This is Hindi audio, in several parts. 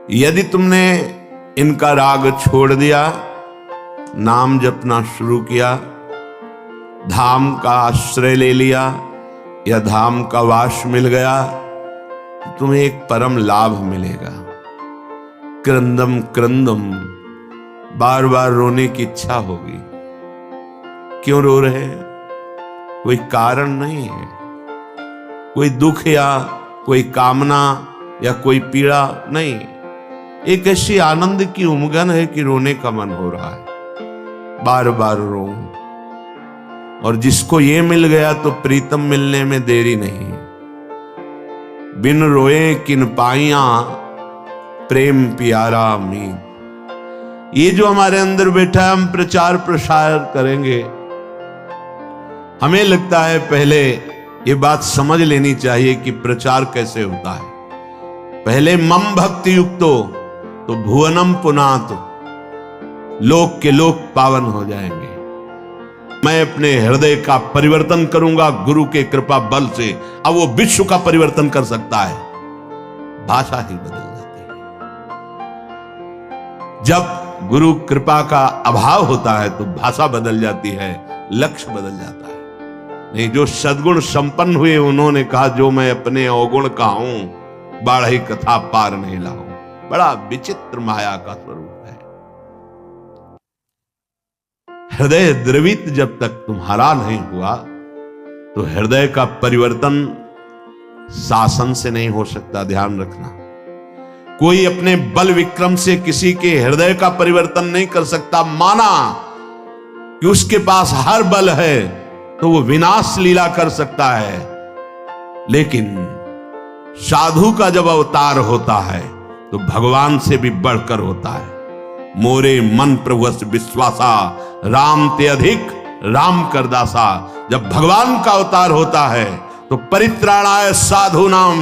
यदि तुमने इनका राग छोड़ दिया, नाम जपना शुरू किया, धाम का आश्रय ले लिया या धाम का वास मिल गया, तो तुम्हें एक परम लाभ मिलेगा। क्रंदम क्रंदम, बार बार रोने की इच्छा होगी। क्यों रो रहे हैं? कोई कारण नहीं है, कोई दुख या कोई कामना या कोई पीड़ा नहीं, एक ऐसी आनंद की उमगन है कि रोने का मन हो रहा है। बार बार रो, और जिसको ये मिल गया तो प्रीतम मिलने में देरी नहीं। बिन रोए किन पाइया, प्रेम प्यारा मीत। ये जो हमारे अंदर बैठा है, हम प्रचार प्रसार करेंगे। हमें लगता है पहले ये बात समझ लेनी चाहिए कि प्रचार कैसे होता है। पहले मम भक्ति युक्तो तो भुवनम पुनात, लोक के लोक पावन हो जाएंगे। मैं अपने हृदय का परिवर्तन करूंगा गुरु के कृपा बल से। अब वो विश्व का परिवर्तन कर सकता है, भाषा ही बदल जाती है। जब गुरु कृपा का अभाव होता है तो भाषा बदल जाती है, लक्ष्य बदल जाता है। नहीं, जो सद्गुण संपन्न हुए उन्होंने कहा, जो मैं अपने अवगुण का हूं, बाढ़ी कथा पार नहीं लाऊं। बड़ा विचित्र माया का स्वरूप है। हृदय द्रवित जब तक तुम्हारा नहीं हुआ तो हृदय का परिवर्तन शासन से नहीं हो सकता। ध्यान रखना, कोई अपने बल विक्रम से किसी के हृदय का परिवर्तन नहीं कर सकता। माना कि उसके पास हर बल है तो वो विनाश लीला कर सकता है, लेकिन साधु का जब अवतार होता है तो भगवान से भी बढ़कर होता है। मोरे मन प्रभुस विश्वासा, राम ते अधिक राम कर दासा। जब भगवान का अवतार होता है तो परित्राणाय साधूनाम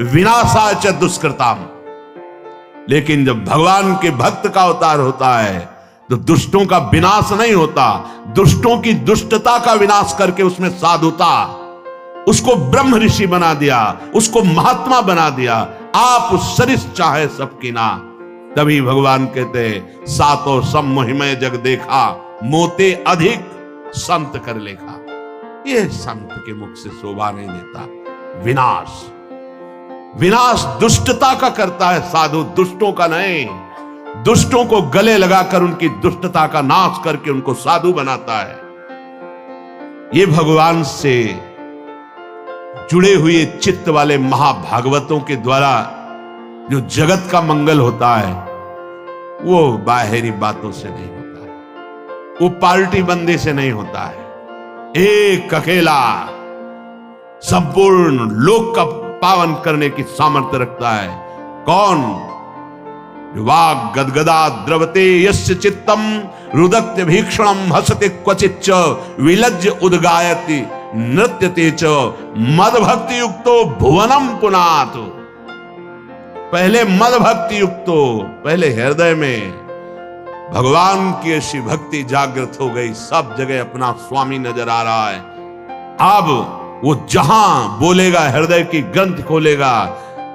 विनाशाय च दुष्कृताम। लेकिन जब भगवान के भक्त का अवतार होता है तो दुष्टों का विनाश नहीं होता, दुष्टों की दुष्टता का विनाश करके उसमें साधुता, उसको ब्रह्म ऋषि बना दिया, उसको महात्मा बना दिया। आप सरिस चाहे सबकी ना। तभी भगवान कहते हैं, सातो सम मोहिमय जग देखा, मोते अधिक संत कर लेखा। ये संत के मुख से शोभा नहीं देता। विनाश, विनाश दुष्टता का करता है साधु, दुष्टों का नहीं। दुष्टों को गले लगाकर उनकी दुष्टता का नाश करके उनको साधु बनाता है। ये भगवान से जुड़े हुए चित्त वाले महाभागवतों के द्वारा जो जगत का मंगल होता है, वो बाहरी बातों से नहीं होता है, वो पार्टी बंदी से नहीं होता है। एक अकेला संपूर्ण लोक का पावन करने की सामर्थ्य रखता है। कौन? वाग गदगदा द्रवते यस्य चित्तम रुदत्य भीक्षणम हसते क्वचिच्च विलज्ज उद्गायति नृत्यते च मद भक्ति युक्तो भुवनम पुनात। पहले मद भक्ति युक्तो, पहले हृदय में भगवान की ऐसी भक्ति जागृत हो गई, सब जगह अपना स्वामी नजर आ रहा है। अब वो जहां बोलेगा, हृदय की ग्रंथ खोलेगा,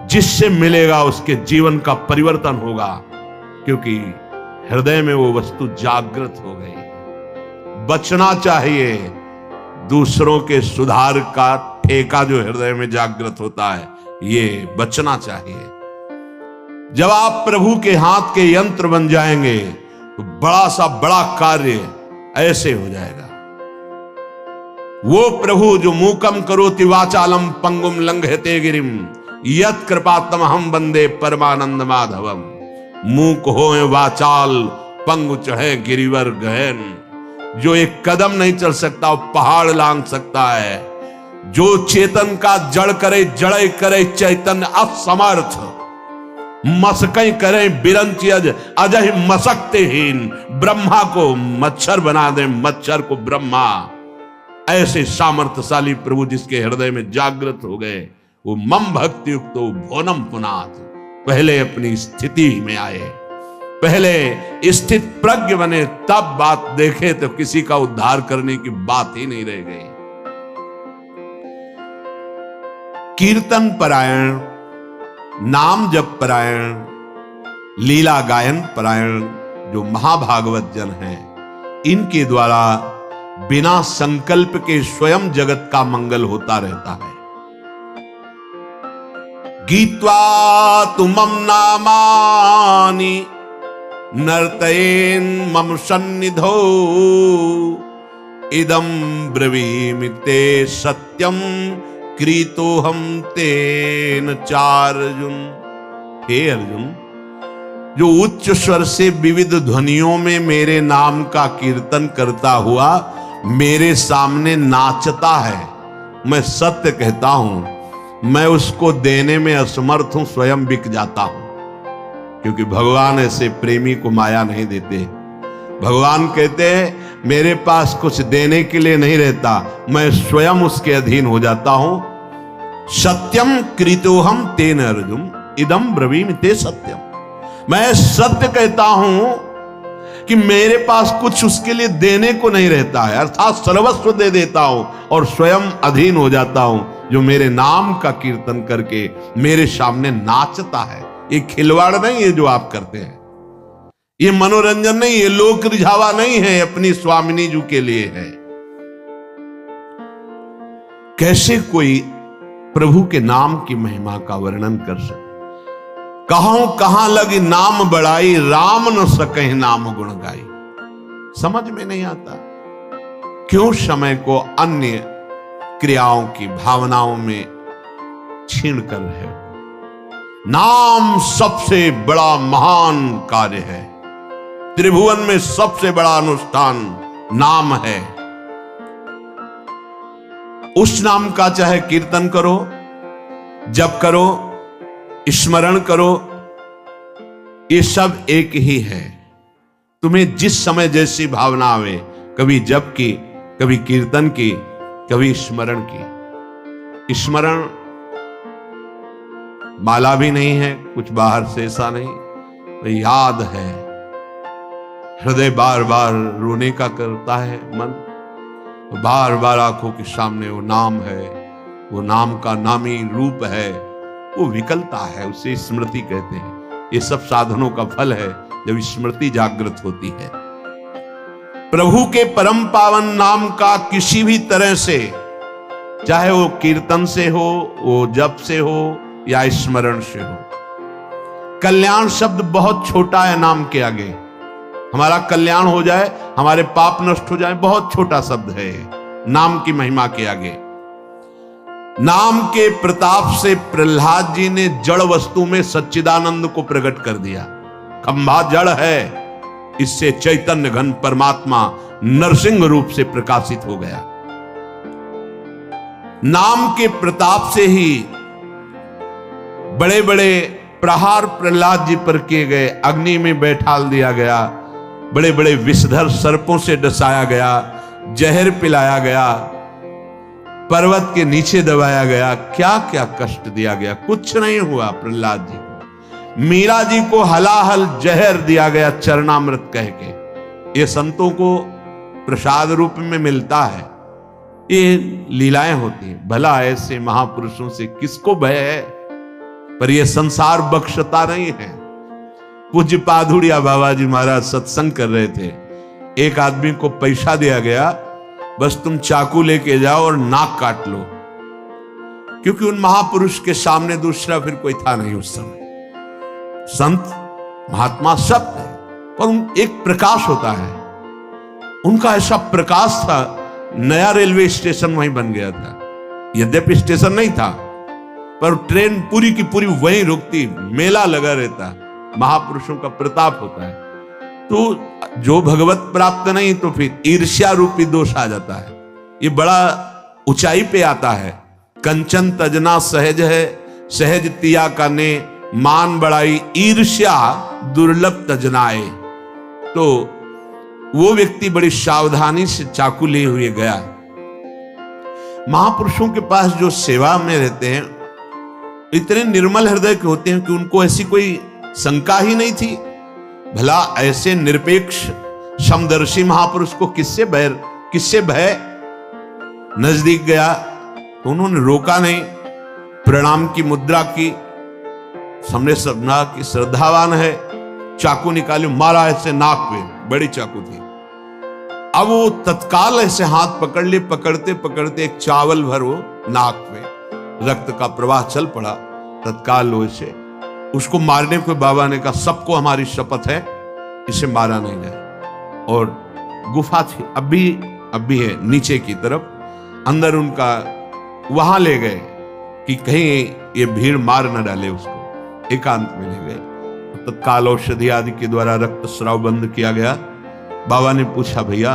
जिससे मिलेगा उसके जीवन का परिवर्तन होगा, क्योंकि हृदय में वो वस्तु जागृत हो गई। बचना चाहिए दूसरों के सुधार का ठेका जो हृदय में जागृत होता है, ये बचना चाहिए। जब आप प्रभु के हाथ के यंत्र बन जाएंगे तो बड़ा सा बड़ा कार्य ऐसे हो जाएगा। वो प्रभु जो मूकम करोति वाचालम पंगुम लंघयते गिरिम यत कृपातम हम वंदे परमानंद माधवम। मूक होए वाचाल पंगु चढ़े गिरिवर गहन। जो एक कदम नहीं चल सकता वो पहाड़ लांग सकता है। जो चेतन का जड़ करे जड़े करे चैतन्य असमर्थ। मसकई करे बिरंची अजय मसकतेहीन। ब्रह्मा को मच्छर बना दे, मच्छर को ब्रह्मा। ऐसे सामर्थ्यशाली प्रभु जिसके हृदय में जागृत हो गए, वो मम भक्ति युक्त भोनम पुनात। पहले अपनी स्थिति में आए, पहले स्थित प्रज्ञ बने, तब बात देखे तो किसी का उद्धार करने की बात ही नहीं रह गई। कीर्तन परायण, नाम जप परायण, लीला गायन परायण जो महाभागवत जन हैं, इनके द्वारा बिना संकल्प के स्वयं जगत का मंगल होता रहता है। गीत्वा तुमम नामानि नर्तयेन मम सन्निधौ इदं ब्रवीमि ते सत्यम क्रीतोहम तेन चार्जुन। हे अर्जुन, जो उच्च स्वर से विविध ध्वनियों में मेरे नाम का कीर्तन करता हुआ मेरे सामने नाचता है, मैं सत्य कहता हूं, मैं उसको देने में असमर्थ हूं, स्वयं बिक जाता हूं। क्योंकि भगवान ऐसे प्रेमी को माया नहीं देते। भगवान कहते हैं मेरे पास कुछ देने के लिए नहीं रहता, मैं स्वयं उसके अधीन हो जाता हूं। सत्यम कृतोहम तेन अर्जुन इदम ब्रवीमि ते सत्यम। मैं सत्य कहता हूं कि मेरे पास कुछ उसके लिए देने को नहीं रहता है, अर्थात सर्वस्व दे देता हूं और स्वयं अधीन हो जाता हूं। जो मेरे नाम का कीर्तन करके मेरे सामने नाचता है, ये खिलवाड़ नहीं है जो आप करते हैं, ये मनोरंजन नहीं है, लोक रिझावा नहीं है, अपनी स्वामिनी जी के लिए है। कैसे कोई प्रभु के नाम की महिमा का वर्णन कर सके? कहूं कहां लगी नाम बढ़ाई, राम न सके नाम गुण गाई। समझ में नहीं आता, क्यों समय को अन्य क्रियाओं की भावनाओं में छीन कर रहे हो? नाम सबसे बड़ा महान कार्य है, त्रिभुवन में सबसे बड़ा अनुष्ठान नाम है। उस नाम का चाहे कीर्तन करो, जप करो, स्मरण करो, ये सब एक ही है। तुम्हें जिस समय जैसी भावना आवे, कभी जप की, कभी कीर्तन की, कभी स्मरण की। स्मरण माला भी नहीं है, कुछ बाहर से ऐसा नहीं, तो याद है। हृदय बार बार रोने का करता है मन, तो बार बार आंखों के सामने वो नाम है, वो नाम का नामी रूप है, वो विकलता है, उसे स्मृति कहते हैं। ये सब साधनों का फल है जब स्मृति जागृत होती है। प्रभु के परम पावन नाम का किसी भी तरह से, चाहे वो कीर्तन से हो, वो जप से हो या स्मरण से हो। कल्याण शब्द बहुत छोटा है नाम के आगे। हमारा कल्याण हो जाए, हमारे पाप नष्ट हो जाए, बहुत छोटा शब्द है नाम की महिमा के आगे। नाम के प्रताप से प्रहलाद जी ने जड़ वस्तु में सच्चिदानंद को प्रकट कर दिया। खंभा जड़ है, इससे चैतन्य घन परमात्मा नरसिंह रूप से प्रकाशित हो गया। नाम के प्रताप से ही बड़े बड़े प्रहार प्रहलाद जी पर किए गए, अग्नि में बैठाल दिया गया, बड़े बड़े विषधर सर्पों से डसाया गया, जहर पिलाया गया, पर्वत के नीचे दबाया गया, क्या क्या कष्ट दिया गया, कुछ नहीं हुआ प्रहलाद जी को। मीरा जी को हलाहल जहर दिया गया चरणामृत कह के। ये संतों को प्रसाद रूप में मिलता है, ये लीलाएं होती हैं। भला ऐसे महापुरुषों से किसको भय है? पर यह संसार बख्शता नहीं है। पूज्य पाधुड़िया बाबा जी महाराज सत्संग कर रहे थे, एक आदमी को पैसा दिया गया, बस तुम चाकू लेके जाओ और नाक काट लो, क्योंकि उन महापुरुष के सामने दूसरा फिर कोई था नहीं उस समय। संत महात्मा सब थे, पर एक प्रकाश होता है, उनका ऐसा प्रकाश था। नया रेलवे स्टेशन वहीं बन गया था, यद्यपि स्टेशन नहीं था, पर ट्रेन पूरी की पूरी वहीं रुकती, मेला लगा रहता। महापुरुषों का प्रताप होता है। तो जो भगवत प्राप्त नहीं तो फिर ईर्ष्या रूपी दोष आ जाता है, ये बड़ा ऊंचाई पे आता है। कंचन तजना सहज है, सहज तिया का ने मान बढ़ाई, ईर्ष्या दुर्लभ तजनाए। तो वो व्यक्ति बड़ी सावधानी से चाकू लिए हुए गया। महापुरुषों के पास जो सेवा में रहते हैं इतने निर्मल हृदय के होते हैं कि उनको ऐसी कोई शंका ही नहीं थी। भला ऐसे निरपेक्ष समदर्शी महापुरुष को किससे भय? नजदीक गया तो उन्होंने रोका नहीं, प्रणाम की मुद्रा की, हमने समझा कि श्रद्धावान है, चाकू निकाली, मारा ऐसे नाक पे, बड़ी चाकू थी। अब वो तत्काल ऐसे हाथ पकड़ लिए, पकड़ते पकड़ते एक चावल भर वो नाक पे, रक्त का प्रवाह चल पड़ा। तत्काल लोहे से उसको मारने को बाबा ने कहा, सबको हमारी शपथ है इसे मारा नहीं जाए। और गुफा थी, अब भी है नीचे की तरफ, अंदर उनका वहां ले गए कि कहीं ये भीड़ मार न डाले उसको, एकांत में ले गए। तत्काल औषधि आदि के द्वारा रक्त स्राव बंद किया गया। बाबा ने पूछा, भैया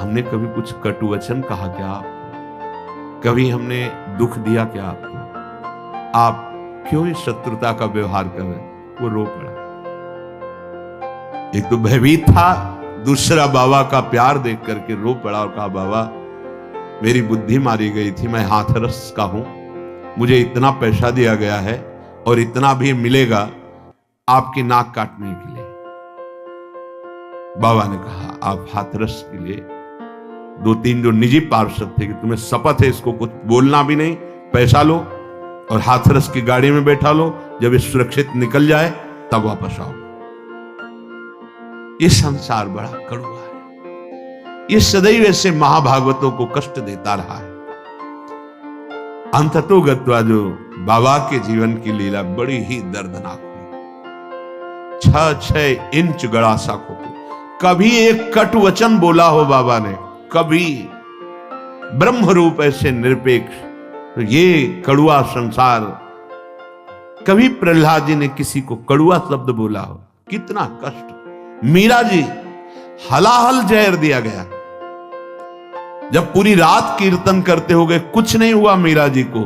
हमने कभी कुछ कटु वचन कहा क्या आपको? कभी हमने दुख दिया क्या आपको? आप क्यों इस शत्रुता का व्यवहार कर रहे? वो रो पड़ा। एक तो भयभीत था, दूसरा बाबा का प्यार देख करके रो पड़ा और कहा, बाबा मेरी बुद्धि मारी गई थी, मैं हाथरस का हूं, मुझे इतना पैसा दिया गया है और इतना भी मिलेगा आपकी नाक काटने के लिए। बाबा ने कहा, आप हाथरस के लिए 2-3 जो निजी पार्षद थे कि तुम्हें शपथ है इसको कुछ बोलना भी नहीं, पैसा लो और हाथरस की गाड़ी में बैठा लो, जब ये सुरक्षित निकल जाए तब वापस आओ। ये संसार बड़ा कड़वा है, ये सदैव ऐसे महाभागवतों को कष्ट देता रहा है। अंततोगत्वा जो बाबा के जीवन की लीला बड़ी ही दर्दनाक हुई। 6-6 इंच गड़ा सा खोपड़ी, कभी एक कट वचन बोला हो बाबा ने, कभी ब्रह्म रूप ऐसे निरपेक्ष, तो ये कड़ुआ संसार, कभी प्रहलाद जी ने किसी को कड़ुआ शब्द बोला हो? कितना कष्ट। मीरा जी हलाहल जहर दिया गया, जब पूरी रात कीर्तन करते हो गए कुछ नहीं हुआ मीरा जी को,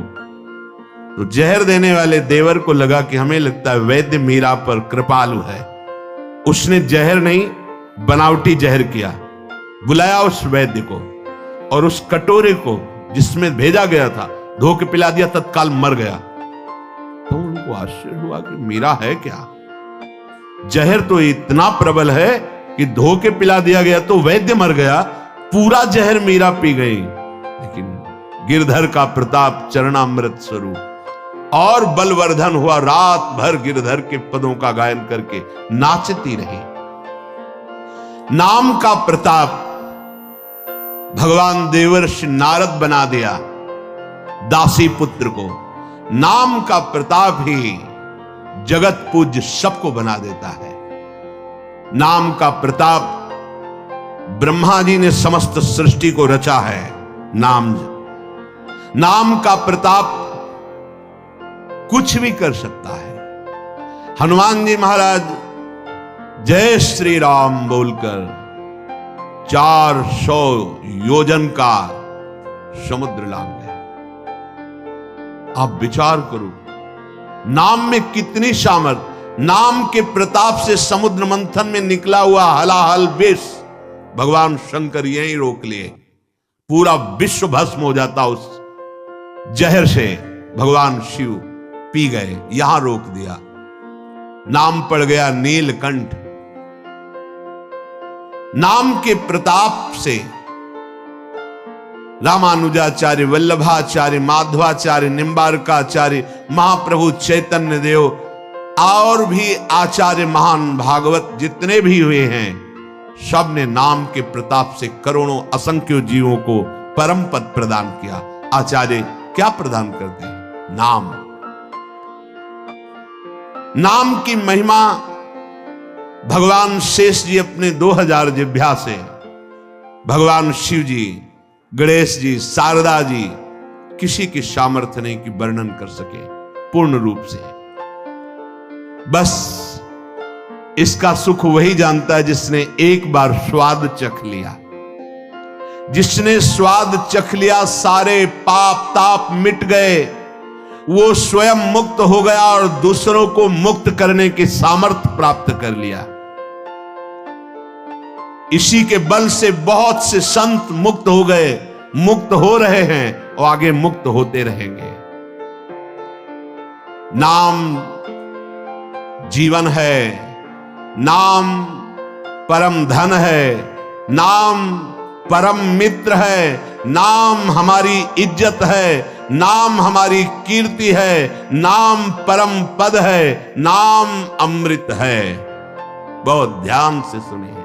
तो जहर देने वाले देवर को लगा कि हमें लगता है वैद्य मीरा पर कृपालु है, उसने जहर नहीं बनावटी जहर किया, बुलाया उस वैद्य को और उस कटोरे को जिसमें भेजा गया था धो के पिला दिया, तत्काल मर गया। तो उनको आश्चर्य हुआ कि मीरा है क्या, जहर तो इतना प्रबल है कि धो के पिला दिया गया तो वैद्य मर गया, पूरा जहर मीरा पी गई। लेकिन गिरधर का प्रताप चरणामृत स्वरूप और बलवर्धन हुआ, रात भर गिरधर के पदों का गायन करके नाचती रही। नाम का प्रताप भगवान देवर्षि नारद बना दिया दासी पुत्र को। नाम का प्रताप ही जगत पूज्य सबको बना देता है। नाम का प्रताप ब्रह्मा जी ने समस्त सृष्टि को रचा है। नाम का प्रताप कुछ भी कर सकता है। हनुमान जी महाराज जय श्री राम बोलकर 400 योजन का समुद्र लांग गए। आप विचार करो, नाम में कितनी सामर्थ। नाम के प्रताप से समुद्र मंथन में निकला हुआ हलाहल विष भगवान शंकर यहीं रोक लिए, पूरा विश्व भस्म हो जाता उस जहर से। भगवान शिव पी गए, यहां रोक दिया। नाम पड़ गया नीलकंठ। नाम के प्रताप से रामानुजाचार्य, वल्लभाचार्य, माधवाचार्य, निम्बारकाचार्य, महाप्रभु चैतन्य देव और भी आचार्य महान भागवत जितने भी हुए हैं, सब ने नाम के प्रताप से करोड़ों असंख्य जीवों को परम पद प्रदान किया। आचार्य क्या प्रदान करते हैं? नाम। नाम की महिमा भगवान शेष जी अपने 2000 जिह्वा से, भगवान शिव जी, गणेश जी, शारदा जी, किसी की सामर्थ्य नहीं कि वर्णन कर सके पूर्ण रूप से। बस इसका सुख वही जानता है जिसने एक बार स्वाद चख लिया। जिसने स्वाद चख लिया, सारे पाप ताप मिट गए, वो स्वयं मुक्त हो गया और दूसरों को मुक्त करने की सामर्थ्य प्राप्त कर लिया। इसी के बल से बहुत से संत मुक्त हो गए, मुक्त हो रहे हैं और आगे मुक्त होते रहेंगे। नाम जीवन है, नाम परम धन है, नाम परम मित्र है, नाम हमारी इज्जत है, नाम हमारी कीर्ति है, नाम परम पद है, नाम अमृत है। बहुत ध्यान से सुनिए।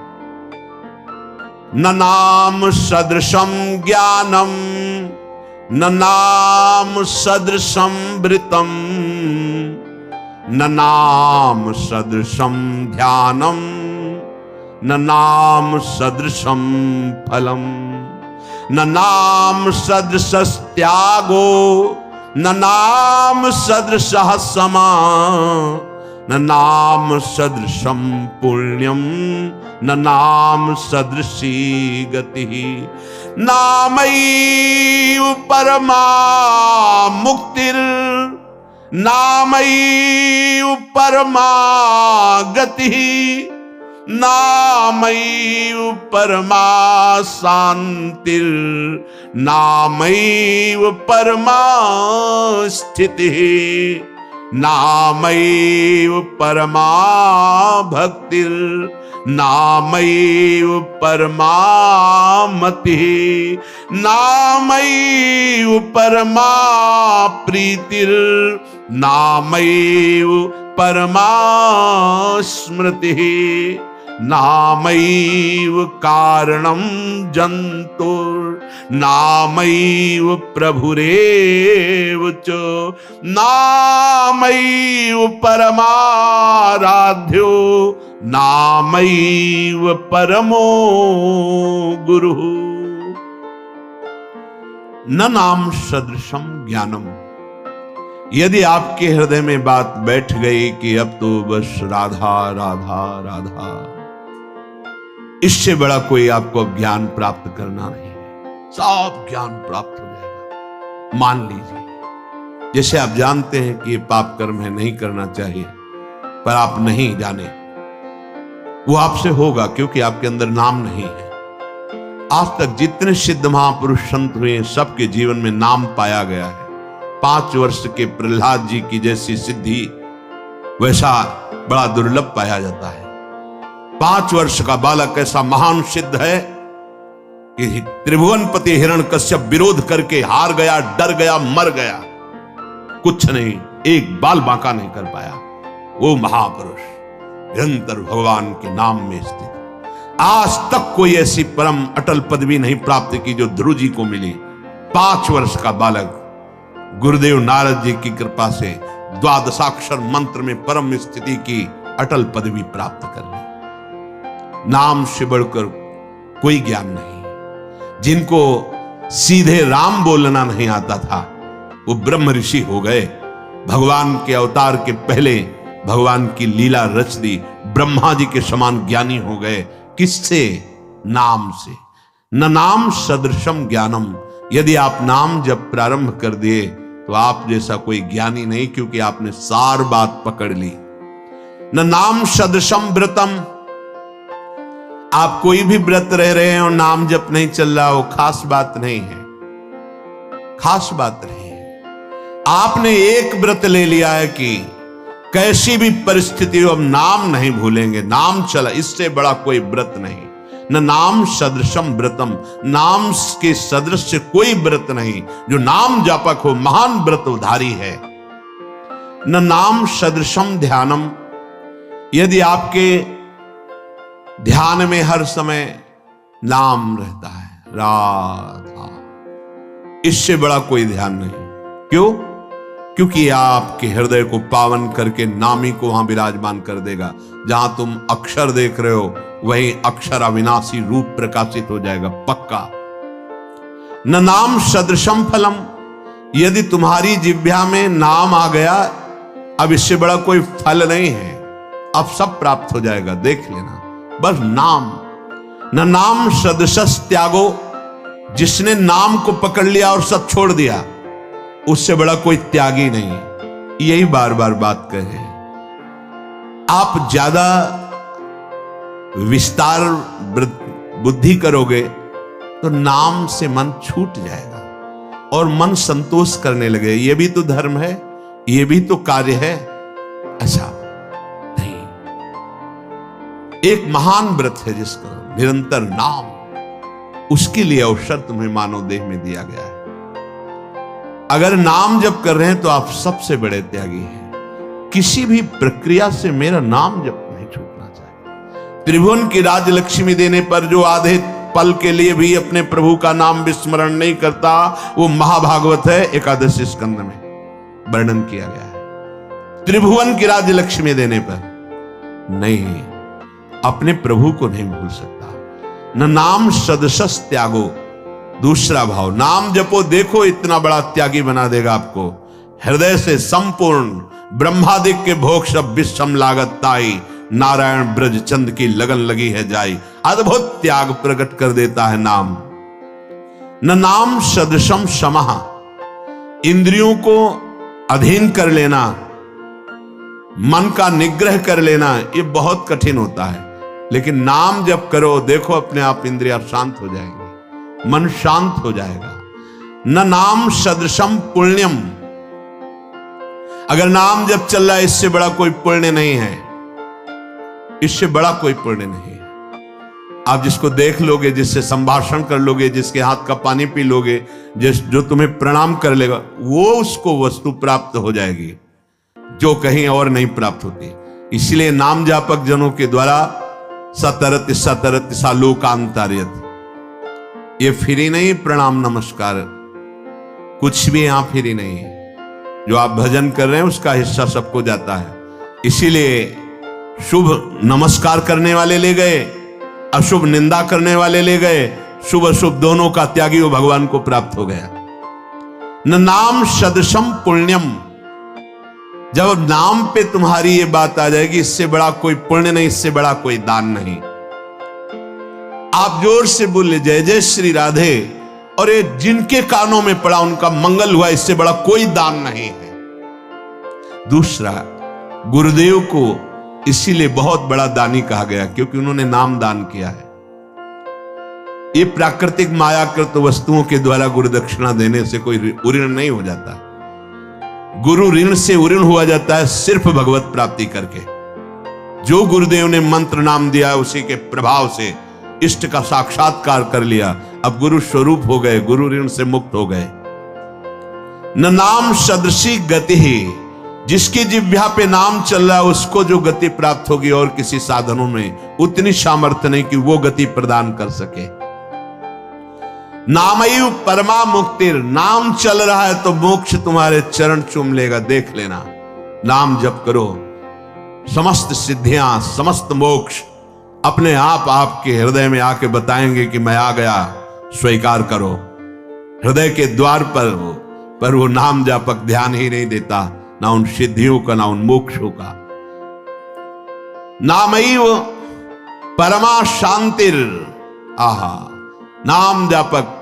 न नाम सदृशम ज्ञानम, न नाम सदृशम वृतम, न नाम सदृशम ध्यानम, न नाम सदृशम फलम, न नाम सदृश त्यागो, न नाम सदृश समा, न नाम सदृशम पुण्यम, न नाम सदृशी गति। नामैव परमा मुक्तिर्, नामैव परमा गतिः, नामैव परमा शान्तिर्, नामैव परमा स्थितिः, नामैव परमा भक्तिर्, नामैव परमा मतिः, नामैव परमा प्रीतिर्, नामैव परमा स्मृतिः, नामैव कारणं जन्तुर्, नामैव प्रभुरेव च, नामैव परमाराध्यो, नामैव परमो गुरुः। न नाम सदृशम ज्ञानम। यदि आपके हृदय में बात बैठ गई कि अब तो बस राधा राधा राधा, इससे बड़ा कोई आपको ज्ञान प्राप्त करना नहीं है, सब ज्ञान प्राप्त हो जाएगा। मान लीजिए, जैसे आप जानते हैं कि ये पाप कर्म है, नहीं करना चाहिए, पर आप नहीं जाने, वो आपसे होगा क्योंकि आपके अंदर नाम नहीं है। आज तक जितने सिद्ध महापुरुष संत हुए, सबके जीवन में नाम पाया गया है। 5 वर्ष के प्रहलाद जी की जैसी सिद्धि वैसा बड़ा दुर्लभ पाया जाता है। 5 वर्ष का बालक ऐसा महान सिद्ध है कि त्रिभुवनपति हिरण्यकश्यप विरोध करके हार गया, डर गया, मर गया, कुछ नहीं, एक बाल बांका नहीं कर पाया। वो महापुरुष निरंतर भगवान के नाम में स्थित। आज तक कोई ऐसी परम अटल पदवी नहीं प्राप्त की जो ध्रुव जी को मिली। 5 वर्ष का बालक गुरुदेव नारद जी की कृपा से द्वादशाक्षर मंत्र में परम स्थिति की अटल पदवी प्राप्त कर ली। नाम से बढ़कर कोई ज्ञान नहीं। जिनको सीधे राम बोलना नहीं आता था, वो ब्रह्म ऋषि हो गए। भगवान के अवतार के पहले भगवान की लीला रच दी, ब्रह्मा जी के समान ज्ञानी हो गए। किससे? नाम से। न नाम सदृशम ज्ञानम। यदि आप नाम जब प्रारंभ कर दिए तो आप जैसा कोई ज्ञानी नहीं, क्योंकि आपने सार बात पकड़ ली। न नाम सदृशम व्रतम। आप कोई भी व्रत रह रहे हैं और नाम जप नहीं चल रहा, वो खास बात नहीं है, खास बात नहीं है। आपने एक व्रत ले लिया है कि कैसी भी परिस्थिति हो, हम नाम नहीं भूलेंगे, नाम चला, इससे बड़ा कोई व्रत नहीं। न नाम सदृशम व्रतम। नाम के सदृश कोई व्रत नहीं। जो नाम जापक हो, महान व्रतधारी है। न नाम सदृशम ध्यानम। यदि आपके ध्यान में हर समय नाम रहता है, राधा, इससे बड़ा कोई ध्यान नहीं। क्यों? क्योंकि आपके हृदय को पावन करके नामी को वहां विराजमान कर देगा। जहां तुम अक्षर देख रहे हो, वही अक्षर अविनाशी रूप प्रकाशित हो जाएगा, पक्का। न नाम सदृशम फलम। यदि तुम्हारी जिह्वा में नाम आ गया, अब इससे बड़ा कोई फल नहीं है, अब सब प्राप्त हो जाएगा, देख लेना, बस नाम। न नाम सदृश त्यागो। जिसने नाम को पकड़ लिया और सब छोड़ दिया, उससे बड़ा कोई त्यागी नहीं। यही बार बार बात कहे। आप ज्यादा विस्तार बुद्धि करोगे तो नाम से मन छूट जाएगा और मन संतोष करने लगे। ये भी तो धर्म है, ये भी तो कार्य है, ऐसा नहीं। एक महान व्रत है जिसका निरंतर नाम, उसके लिए अवसर तुम्हें मानव देह में दिया गया है। अगर नाम जप कर रहे हैं तो आप सबसे बड़े त्यागी हैं। किसी भी प्रक्रिया से मेरा नाम जप नहीं छूटना चाहिए। त्रिभुवन की राज लक्ष्मी देने पर जो आधे पल के लिए भी अपने प्रभु का नाम विस्मरण नहीं करता, वो महाभागवत है, एकादश स्कंद में वर्णन किया गया है। त्रिभुवन की राज लक्ष्मी देने पर नहीं, अपने प्रभु को नहीं भूल सकता। न नाम सदसस त्यागो, दूसरा भाव, नाम जपो, देखो इतना बड़ा त्यागी बना देगा आपको। हृदय से संपूर्ण ब्रह्मादिक के भोग सब विषम लागत ताई, नारायण ब्रज चंद की लगन लगी है जाई। अद्भुत त्याग प्रकट कर देता है नाम। न नाम सदसम समः, इंद्रियों को अधीन कर लेना, मन का निग्रह कर लेना, ये बहुत कठिन होता है। लेकिन नाम जब करो, देखो अपने आप इंद्रियां शांत हो जाएंगी, मन शांत हो जाएगा। न नाम सदृशम पुण्यम, अगर नाम जब चल रहा है, इससे बड़ा कोई पुण्य नहीं है, इससे बड़ा कोई पुण्य नहीं है। आप जिसको देख लोगे, जिससे संभाषण कर लोगे, जिसके हाथ का पानी पी लोगे, जो तुम्हें प्रणाम कर लेगा, वो उसको वस्तु प्राप्त हो जाएगी जो कहीं और नहीं प्राप्त होती। इसलिए नाम जापक जनों के द्वारा सतरत सतरत सालोकांतार्यत, ये फ्री नहीं प्रणाम नमस्कार, कुछ भी यहां फ्री नहीं है। जो आप भजन कर रहे हैं उसका हिस्सा सबको जाता है। इसीलिए शुभ नमस्कार करने वाले ले गए, अशुभ निंदा करने वाले ले गए, शुभ अशुभ दोनों का त्यागी वो भगवान को प्राप्त हो गया। न नाम सदसम पुण्यम, जब नाम पे तुम्हारी ये बात आ जाएगी, इससे बड़ा कोई पुण्य नहीं, इससे बड़ा कोई दान नहीं। आप जोर से बोले जय जय श्री राधे, और ये जिनके कानों में पड़ा उनका मंगल हुआ, इससे बड़ा कोई दान नहीं है। दूसरा, गुरुदेव को इसीलिए बहुत बड़ा दानी कहा गया क्योंकि उन्होंने नाम दान किया है। ये प्राकृतिक मायाकृत वस्तुओं के द्वारा गुरु दक्षिणा देने से कोई ऋण नहीं हो जाता। गुरु ऋण से उऋण हुआ जाता है सिर्फ भगवत प्राप्ति करके। जो गुरुदेव ने मंत्र नाम दिया है, उसी के प्रभाव से इष्ट का साक्षात्कार कर लिया, अब गुरु स्वरूप हो गए, गुरु ऋण से मुक्त हो गए। न नाम सदृशी गति ही, जिसकी जिह्वा पे नाम चल रहा है उसको जो गति प्राप्त होगी, और किसी साधनों में उतनी सामर्थ्य नहीं कि वो गति प्रदान कर सके। नामयु परमा मुक्तिर, नाम चल रहा है तो मोक्ष तुम्हारे चरण चूम लेगा, देख लेना। नाम जप करो, समस्त सिद्धियां, समस्त मोक्ष अपने आप आपके हृदय में आके बताएंगे कि मैं आ गया, स्वीकार करो। हृदय के द्वार पर वो नाम जापक ध्यान ही नहीं देता, ना उन सिद्धियों का, ना उन मोक्षों का। नामैव परमा शांतिर, आहा, नाम जापक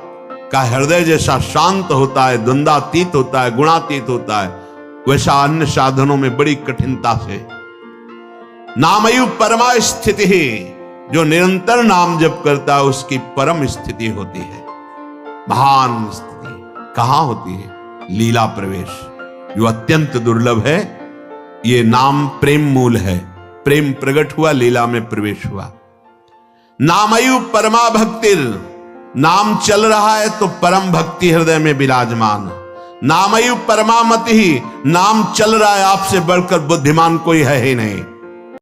का हृदय जैसा शांत होता है, द्वंद्वातीत होता है, गुणातीत होता है, वैसा अन्य साधनों में बड़ी कठिनता से। नामयु परमा स्थिति ही, जो निरंतर नाम जप करता है उसकी परम स्थिति होती है, महान स्थिति। कहां होती है? लीला प्रवेश, जो अत्यंत दुर्लभ है। ये नाम प्रेम मूल है, प्रेम प्रकट हुआ, लीला में प्रवेश हुआ। नामयु परमा भक्तिर, नाम चल रहा है तो परम भक्ति हृदय में विराजमान। नामयु परमा मति ही, नाम चल रहा है, आपसे बढ़कर बुद्धिमान कोई है ही नहीं।